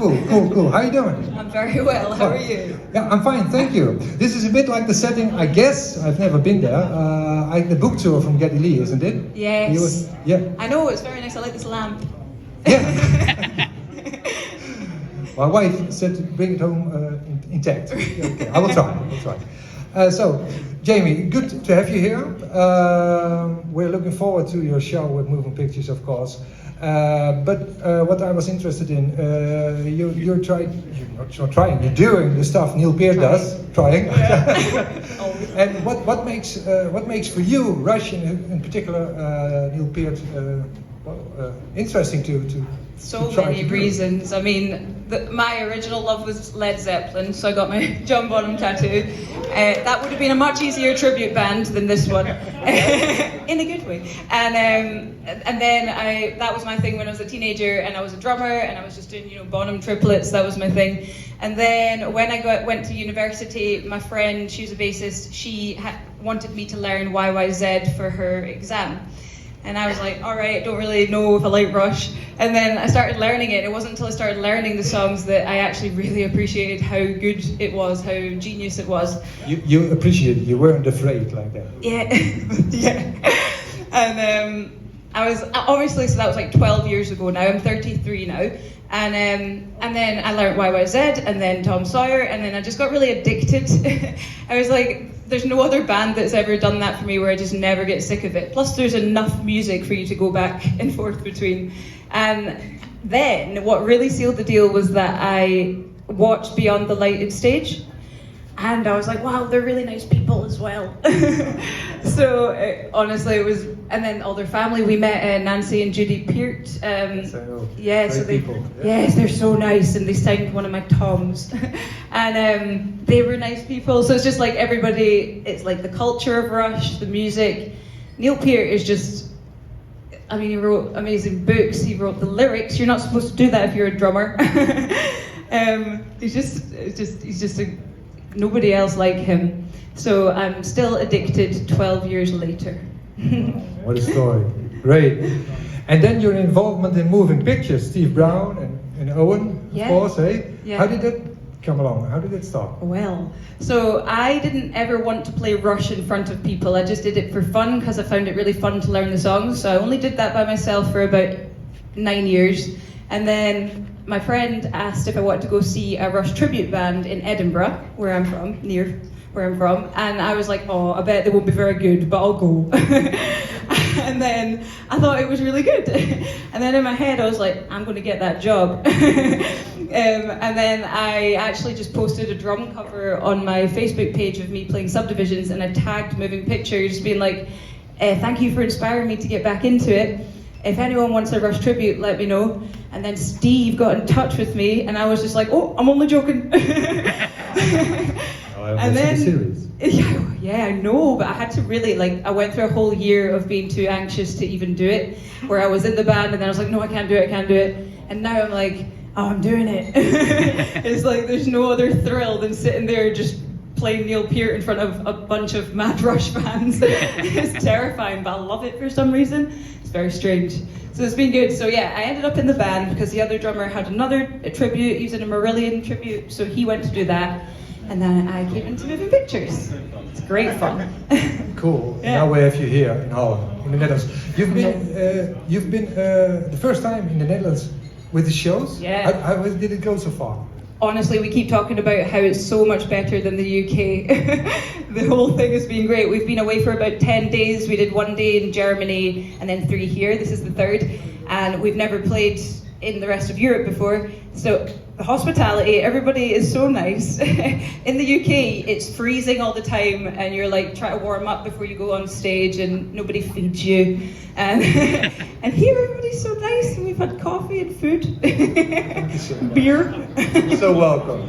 Cool. How you doing? I'm very well. How are you? Yeah, I'm fine, thank you. This is a bit like the setting, I guess. I've never been there. The book tour from Geddy Lee, isn't it? Yes. Yeah. I know, it's very nice. I like this lamp. Yeah. My wife said to bring it home intact. Okay, I will try. So, Jamie, good to have you here. We're looking forward to your show with moving pictures, of course. But what I was interested in, you're doing the stuff Neil Peart does, trying. Yeah. And what makes for you, Rush in particular, Neil Peart, interesting to so try many to do? reasons. I mean, my original love was Led Zeppelin, so I got my John Bonham tattoo. That would have been a much easier tribute band than this one, in a good way. And then that was my thing when I was a teenager, and I was a drummer, and I was just doing Bonham triplets. That was my thing. And then when I went to university, my friend, she's a bassist, she wanted me to learn YYZ for her exam. And I was like, all right, don't really know if I like Rush. And then I started learning it. It wasn't until I started learning the songs that I actually really appreciated how good it was, how genius it was. You appreciated it, you weren't afraid like that. Yeah, yeah. And I was, obviously, so that was like 12 years ago now. I'm 33 now. And then I learned YYZ, and then Tom Sawyer, and then I just got really addicted. I was like, there's no other band that's ever done that for me where I just never get sick of it. Plus there's enough music for you to go back and forth between. And then what really sealed the deal was that I watched Beyond the Lighted Stage. And I was like, wow, they're really nice people as well. So honestly, it was, and then all their family. We met Nancy and Judy Peart. Yes, they're so nice, and they signed one of my toms. And they were nice people. So it's just like everybody. It's like the culture of Rush, the music. Neil Peart is just. I mean, he wrote amazing books. He wrote the lyrics. You're not supposed to do that if you're a drummer. He's just a. Nobody else like him. So I'm still addicted 12 years later. What a story. Great. And then your involvement in moving pictures, Steve Brown and Owen, of course, eh? Yeah. How did that come along? How did it start? Well, so I didn't ever want to play Rush in front of people. I just did it for fun because I found it really fun to learn the songs. So I only did that by myself for about 9 years. And then my friend asked if I wanted to go see a Rush tribute band in Edinburgh, near where I'm from. And I was like, oh, I bet they won't be very good, but I'll go. And then I thought it was really good. And then in my head, I was like, I'm going to get that job. And then I actually just posted a drum cover on my Facebook page of me playing Subdivisions, and I tagged Moving Pictures, being like, thank you for inspiring me to get back into it. If anyone wants a Rush tribute, let me know. And then Steve got in touch with me, and I was just like, oh, I'm only joking. And then, yeah, I know, but I had to really, I went through a whole year of being too anxious to even do it, where I was in the band, and then I was like, no, I can't do it. And now I'm like, oh, I'm doing it. It's like, there's no other thrill than sitting there just playing Neil Peart in front of a bunch of Mad Rush fans. It's terrifying, but I love it for some reason. It's very strange. So it's been good. So yeah, I ended up in the band because the other drummer had another tribute. He was in a Marillion tribute, so he went to do that. And then I came into Moving Pictures. It's great fun. Cool. Yeah. Now we have you here in Holland, in the Netherlands. You've been the first time in the Netherlands with the shows. Yeah. How did it go so far? Honestly, we keep talking about how it's so much better than the UK. The whole thing has been great. We've been away for about 10 days. We did 1 day in Germany and then 3 here. This is the 3rd. And we've never played in the rest of Europe before. So the hospitality, everybody is so nice. In the UK, it's freezing all the time, and you're like trying to warm up before you go on stage, and nobody feeds you. And here, everybody's so nice, and we've had coffee and food, beer. You're so welcome.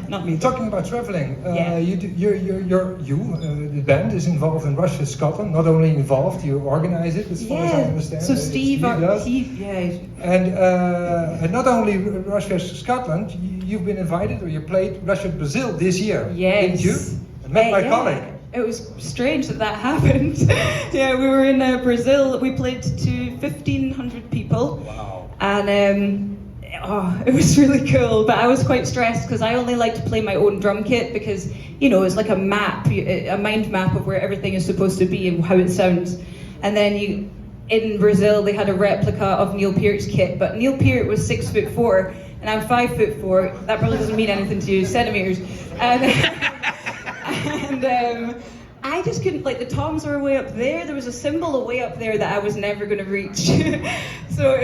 Not me. Talking about traveling, Yeah. the band is involved in Rush Scotland. Not only involved, you organize it, as far as I understand. So Steve does. yeah. And not only Rush Scotland, you've been invited, or you played Rush Brazil this year. Yes. Didn't you? I met my colleague. It was strange that happened. Yeah, we were in Brazil. We played to 1,500 people. Wow. And Oh, it was really cool, but I was quite stressed because I only like to play my own drum kit because, you know, it's like a map, a mind map of where everything is supposed to be and how it sounds. And then in Brazil, they had a replica of Neil Peart's kit, but Neil Peart was 6'4", and I'm 5'4". That probably doesn't mean anything to you, centimeters. And I just couldn't, like, the toms were way up there was a cymbal way up there that I was never going to reach. So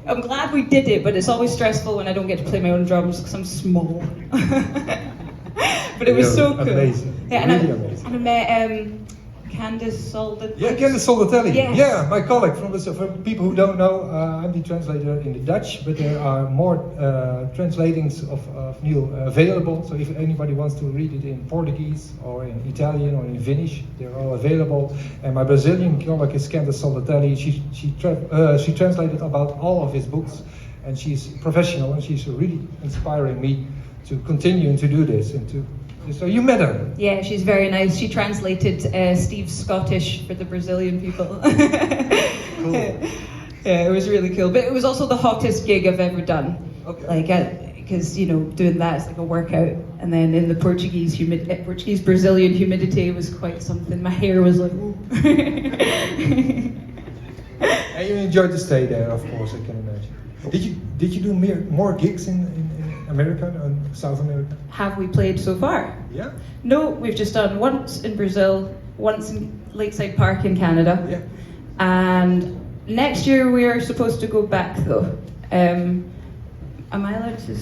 I'm glad we did it, but it's always stressful when I don't get to play my own drums because I'm small. But it was so cool. Amazing. Yeah, really amazing. And I met Candice Solden. Yeah, Candice Solden. Yes. Yeah, my colleague from Brazil. For people who don't know, I'm the translator in the Dutch, but there are more translatings of Neil available. So if anybody wants to read it in Portuguese or in Italian or in Finnish, they're all available. And my Brazilian colleague is Candice Solden. She translated about all of his books, and she's professional, and she's really inspiring me to continue to do this and to. So you met her? Yeah, she's very nice. She translated Steve's Scottish for the Brazilian people. Cool. Yeah, it was really cool. But it was also the hottest gig I've ever done. Okay. Like, because you know, doing that is like a workout. And then in the Portuguese Brazilian humidity was quite something. My hair was like, ooh. And you enjoyed the stay there, of course. I can imagine. Did you do more gigs in America and South America? Have we played so far? Yeah. No, we've just done once in Brazil, once in Lakeside Park in Canada. Yeah. And next year we are supposed to go back though. Am I allowed to?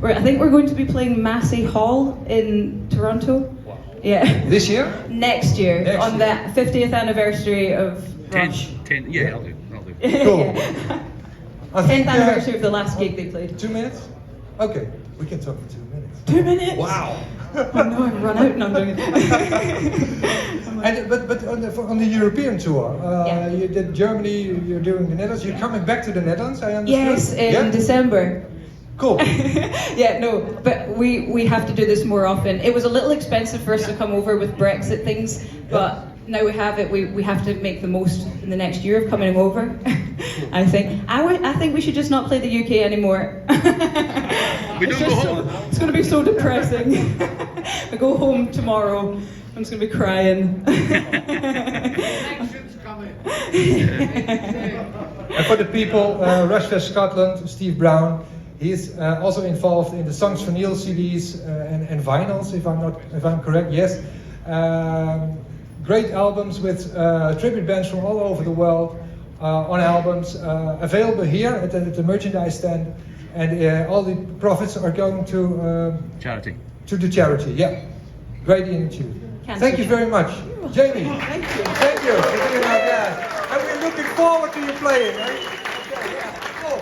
I think we're going to be playing Massey Hall in Toronto. Wow. Yeah. This year? Next year, Next on year. the 50th anniversary of Rush. 10, yeah, I'll do. Cool. I 10th think, anniversary of the last gig they played. 2 minutes? Okay, we can talk for 2 minutes. 2 minutes? Wow. Oh no, I've run out. No, I'm doing it. And but on the European tour, Yeah. you did Germany, you're doing the Netherlands. You're coming back to the Netherlands, I understand. Yes, in December. Cool. Yeah, no, but we have to do this more often. It was a little expensive for us to come over with Brexit things, but now we have it. We have to make the most in the next year of coming over. I think. I think we should just not play the UK anymore. We don't go home. It's going to be so depressing. I go home tomorrow. I'm just going to be crying. Elections coming. And for the people, Rushfest Scotland, Steve Brown, he is also involved in the Songs for Neil CDs and vinyls, if I'm correct. Yes. Great albums with tribute bands from all over the world on albums available here at the merchandise stand, and all the profits are going to Charity. to the charity. Yeah, great initiative. Thank you very much, Jamie. Thank you. Thank you for being our guest, and we're looking forward to you playing. Right? Okay, yeah. Cool.